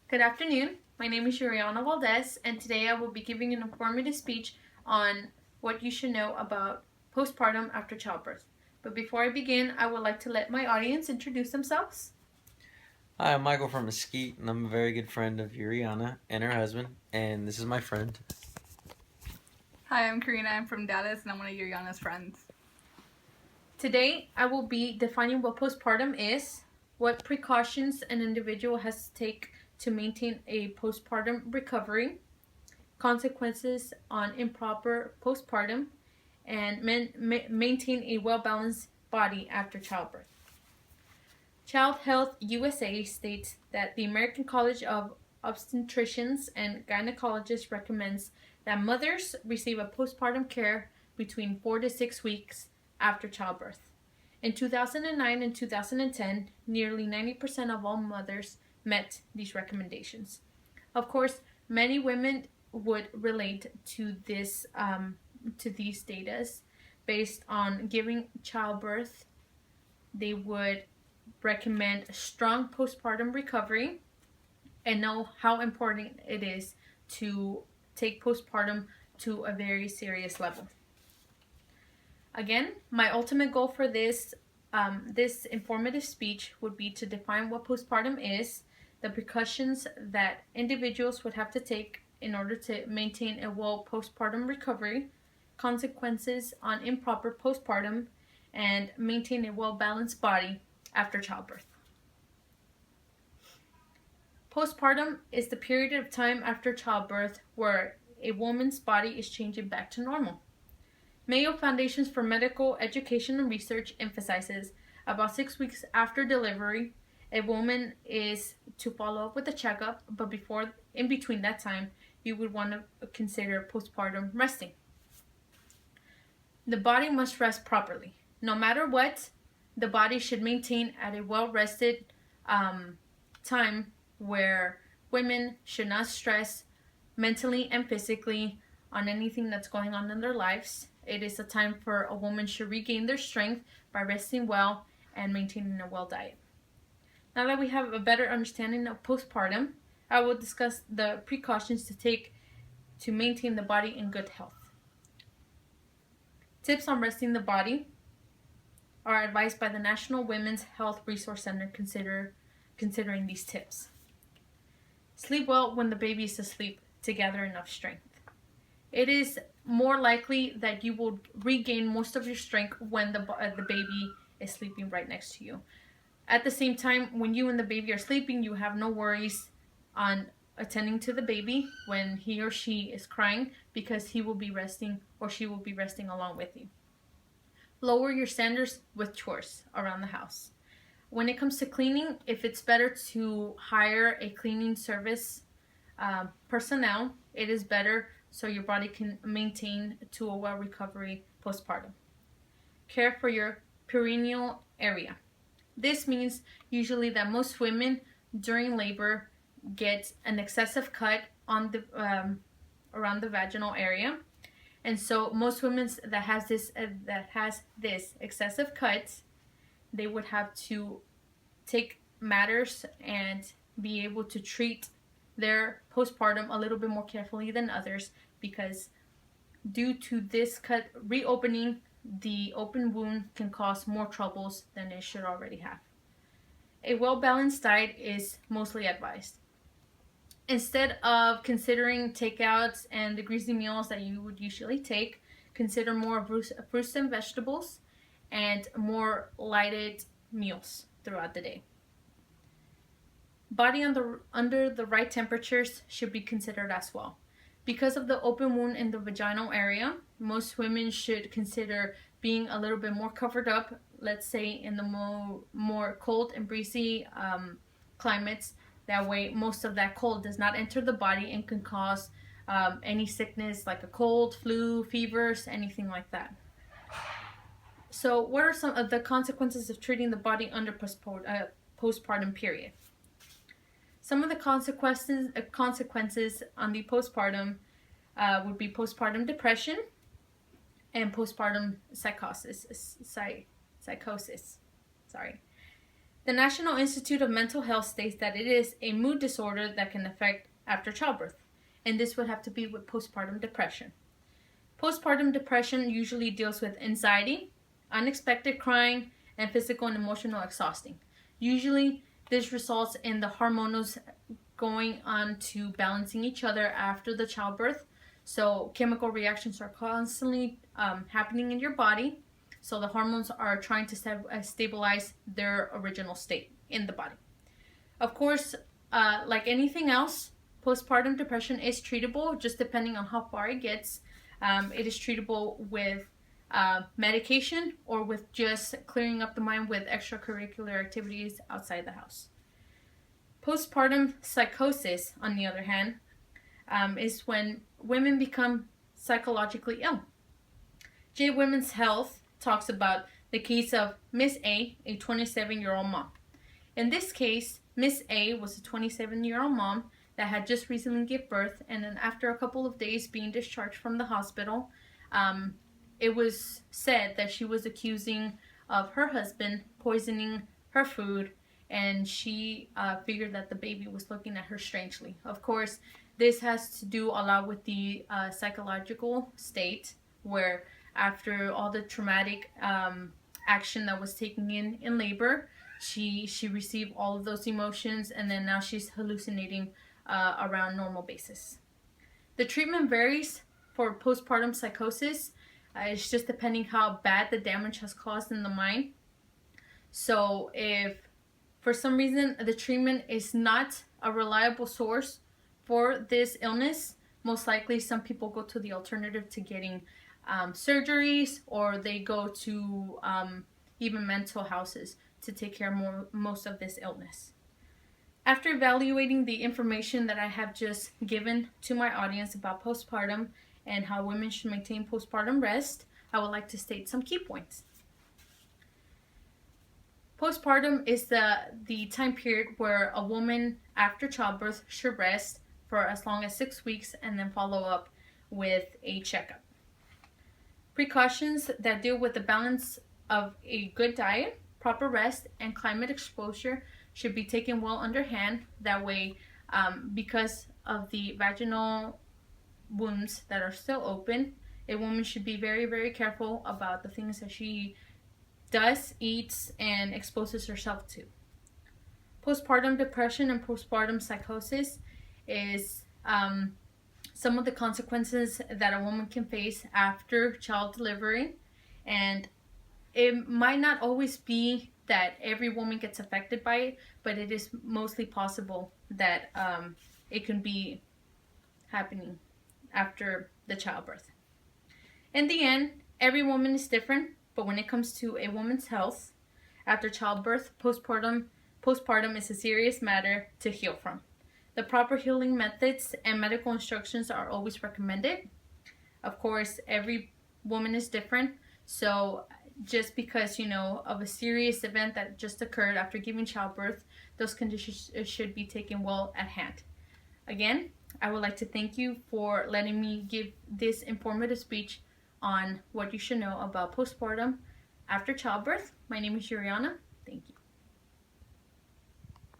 Good afternoon. My name is Yuriana Valdez, and today I will be giving an informative speech on what you should know about postpartum after childbirth. But before I begin, I would like to let my audience introduce themselves. Hi, I'm Michael from Mesquite, and I'm a very good friend of Yuriana and her husband, and this is my friend. Hi, I'm Karina. I'm from Dallas, and I'm one of Yuriana's friends. Today, I will be defining what postpartum is, what precautions an individual has to take to maintain a postpartum recovery, consequences on improper postpartum, and maintain a well-balanced body after childbirth. Child Health USA states that the American College of Obstetricians and Gynecologists recommends that mothers receive a postpartum care between 4 to 6 weeks after childbirth. In 2009 and 2010, nearly 90% of all mothers met these recommendations. Of course, many women would relate to these data based on giving childbirth. They would recommend strong postpartum recovery and know how important it is to take postpartum to a very serious level. Again, my ultimate goal for this informative speech would be to define what postpartum is, the precautions that individuals would have to take in order to maintain a well postpartum recovery, consequences on improper postpartum, and maintain a well-balanced body after childbirth. Postpartum is the period of time after childbirth where a woman's body is changing back to normal. Mayo Foundations for Medical Education and Research emphasizes about 6 weeks after delivery, a woman is to follow up with a checkup, but in between that time, you would want to consider postpartum resting. The body must rest properly. No matter what, the body should maintain at a well-rested time where women should not stress mentally and physically on anything that's going on in their lives. It is a time for a woman should regain their strength by resting well and maintaining a well diet. Now that we have a better understanding of postpartum, I will discuss the precautions to take to maintain the body in good health. Tips on resting the body are advised by the National Women's Health Resource Center considering these tips. Sleep well when the baby is asleep to gather enough strength. It is more likely that you will regain most of your strength when the baby is sleeping right next to you. At the same time, when you and the baby are sleeping, you have no worries on attending to the baby when he or she is crying because he will be resting or she will be resting along with you. Lower your standards with chores around the house. When it comes to cleaning, if it's better to hire a cleaning service personnel, it is better so your body can maintain to a well recovery postpartum. Care for your perineal area. This means usually that most women during labor get an excessive cut on the around the vaginal area, and so most women that has this excessive cut, they would have to take matters and be able to treat their postpartum a little bit more carefully than others because due to this cut reopening, the open wound can cause more troubles than it should already have. A well-balanced diet is mostly advised. Instead of considering takeouts and the greasy meals that you would usually take, consider more fruits and vegetables and more lighted meals throughout the day. Body under the right temperatures should be considered as well. Because of the open wound in the vaginal area, most women should consider being a little bit more covered up, let's say in the more cold and breezy climates. That way, most of that cold does not enter the body and can cause any sickness like a cold, flu, fevers, anything like that. So, what are some of the consequences of treating the body under postpartum period? Some of the consequences on the postpartum would be postpartum depression and postpartum psychosis. Sorry. The National Institute of Mental Health states that it is a mood disorder that can affect after childbirth, and this would have to be with postpartum depression. Postpartum depression usually deals with anxiety, unexpected crying, and physical and emotional exhausting. Usually, this results in the hormones going on to balancing each other after the childbirth. So chemical reactions are constantly happening in your body. So the hormones are trying to stabilize their original state in the body. Of course, like anything else, postpartum depression is treatable just depending on how far it gets. It is treatable with medication or with just clearing up the mind with extracurricular activities outside the house. Postpartum psychosis, on the other hand, is when women become psychologically ill. J Women's Health talks about the case of Miss A, a 27-year-old mom. In this case, Miss A was a 27-year-old mom that had just recently given birth, and then after a couple of days being discharged from the hospital, it was said that she was accusing of her husband poisoning her food, and she figured that the baby was looking at her strangely. Of course, this has to do a lot with the psychological state, where after all the traumatic action that was taken in labor, she received all of those emotions, and then now she's hallucinating around normal basis. The treatment varies for postpartum psychosis. It's just depending how bad the damage has caused in the mind. So if for some reason the treatment is not a reliable source for this illness, most likely some people go to the alternative to getting surgeries, or they go to even mental houses to take care of most of this illness. After evaluating the information that I have just given to my audience about postpartum and how women should maintain postpartum rest, I would like to state some key points. Postpartum is the time period where a woman after childbirth should rest for as long as 6 weeks and then follow up with a checkup. Precautions that deal with the balance of a good diet, proper rest, and climate exposure should be taken well under hand. That way, because of the vaginal wounds that are still open, a woman should be very, very careful about the things that she does, eats, and exposes herself to. Postpartum depression and postpartum psychosis is some of the consequences that a woman can face after child delivery, and it might not always be that every woman gets affected by it, but it is mostly possible that it can be happening after the childbirth. In the end, every woman is different, but when it comes to a woman's health after childbirth, postpartum is a serious matter to heal from. The proper healing methods and medical instructions are always recommended. Of course, every woman is different, so just because, of a serious event that just occurred after giving childbirth, those conditions should be taken well at hand. Again, I would like to thank you for letting me give this informative speech on what you should know about postpartum after childbirth. My name is Yuriana.